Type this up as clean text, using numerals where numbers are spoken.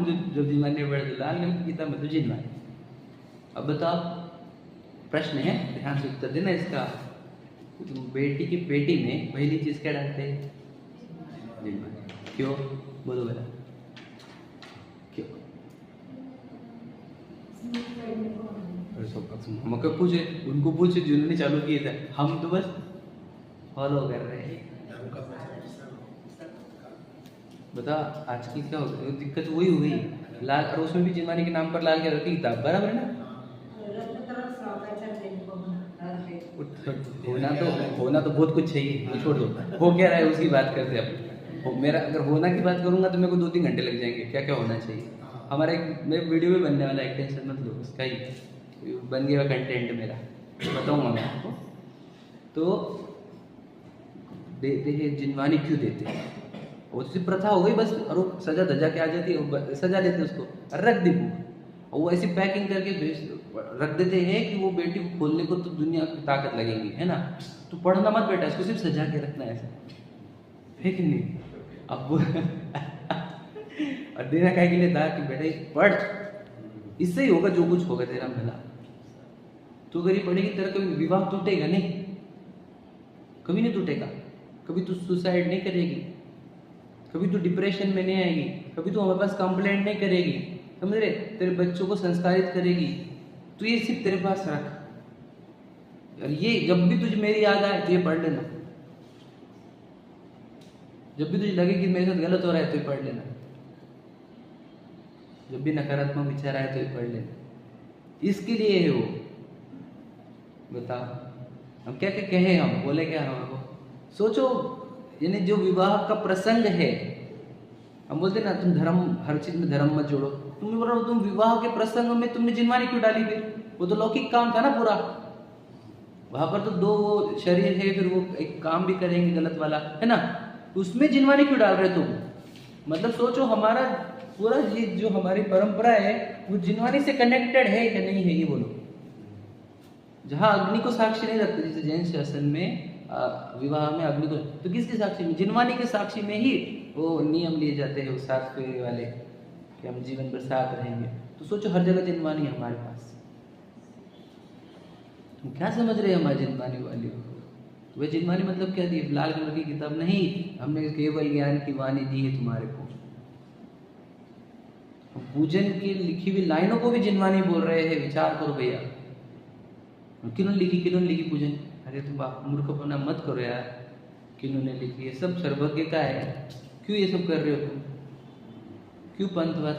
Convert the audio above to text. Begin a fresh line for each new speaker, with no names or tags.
नाम जो जिनवानी वर्ड लाल नाम की किताब में तो जिनवानी। अब बताओ, प्रश्न है, ध्यान से उत्तर देना इसका। बेटी की पेटी में पहली चीज क्या डालते हैं? जिनवानी। क्यों? बोलो बेटा, क्यों? हमको पूछे, उनको पूछे जिन्होंने चालू किए थे, हम तो बस फॉलो कर रहे हैं। बता आज की क्या होगी दिक्कत? वही हुई लाल, और उसमें भी जिनवानी के नाम पर लाल क्या रखी किताब, बराबर है ना? होना तो बहुत कुछ चाहिए, वो छोड़ दो, हो क्या रहा है उसकी बात करते हैं। मेरा अगर होना की बात करूंगा तो मेरे को 2-3 घंटे लग जाएंगे। क्या क्या होना चाहिए हमारा, एक मेरे वीडियो भी बनने वाला है, टेंशन मत लो, उसका ही बन गया कंटेंट मेरा, बताऊंगा मैं आपको। तो देते हैं जिनवानी, क्यों देते हैं? वो तो प्रथा हो गई बस, और वो सजा धजा के आ जाती है, सजा देते उसको, रख दी बुक, और वो ऐसी पैकिंग करके भेज रख देते हैं कि वो बेटी को खोलने को तो दुनिया की ताकत लगेगी, है ना? तो पढ़ना मत बेटा, इसको सिर्फ सजा के रखना है, ऐसा है कि नहीं? अब और देना क्या के लिए था कि बेटा पढ़, इससे ही होगा जो कुछ होगा तेरा भला। तो अगर ये पढ़ेगी तेरा कभी विवाह टूटेगा नहीं, कभी नहीं टूटेगा, कभी तू सुसाइड नहीं करेगी, कभी तू डिप्रेशन में नहीं आएगी, कभी तू हमारे पास कंप्लेंट नहीं करेगी, समझ रहे? तेरे बच्चों को संस्कारित करेगी। तो ये सिर्फ तेरे पास रख, और ये जब भी तुझे मेरी याद आए तो ये पढ़ लेना, जब भी तुझे लगे कि मेरे साथ गलत हो रहा है तो ये पढ़ लेना, जब भी नकारात्मक विचार आए तो ये पढ़ लेना, इसके लिए है वो। बताओ हम क्या क्या कहे, हम बोले क्या हमको? सोचो, यानी जो विवाह का प्रसंग है, हम बोलते ना तुम धर्म, हर चीज में धर्म मत जोड़ो, तुम बोल रहे हो तुम विवाह के प्रसंग में तुमने जिनवानी क्यों डाली? फिर वो तो लौकिक काम था ना पूरा, वहां पर तो 2 शरीर है, फिर वो एक काम भी करेंगे गलत वाला, है ना? उसमें जिनवानी क्यों डाल रहे तुम? मतलब सोचो, हमारा पूरा ये जो हमारी परंपरा है वो जिनवानी से कनेक्टेड है या नहीं है, ये बोलो। जहां अग्नि को साक्षी नहीं रखते, जैसे जैन शासन में विवाह में अग्नि को, तो किसके साक्षी में? जिनवानी के साक्षी में ही वो नियम लिए जाते हैं, वो 7 फेरे वाले, कि हम जीवन भर साथ रहेंगे। तो सोचो हर जगह जिनवानी है हमारे पास, तुम क्या समझ रहे हैं हमारी जिनवानी वाली को? वह जिनवानी मतलब क्या दी? लाल कलर की किताब नहीं, हमने केवल ज्ञान की वाणी दी है तुम्हारे को। पूजन की लिखी हुई लाइनों को भी जिनवानी बोल रहे हैं, विचार करो भैया। किन्होंने लिखी पूजन? अरे तुम आप मूर्खपना मत करो यार, किन्होंने लिखी है? सब सर्वज्ञ का है, क्यों ये सब कर रहे हो तुम? क्यों पंथवाद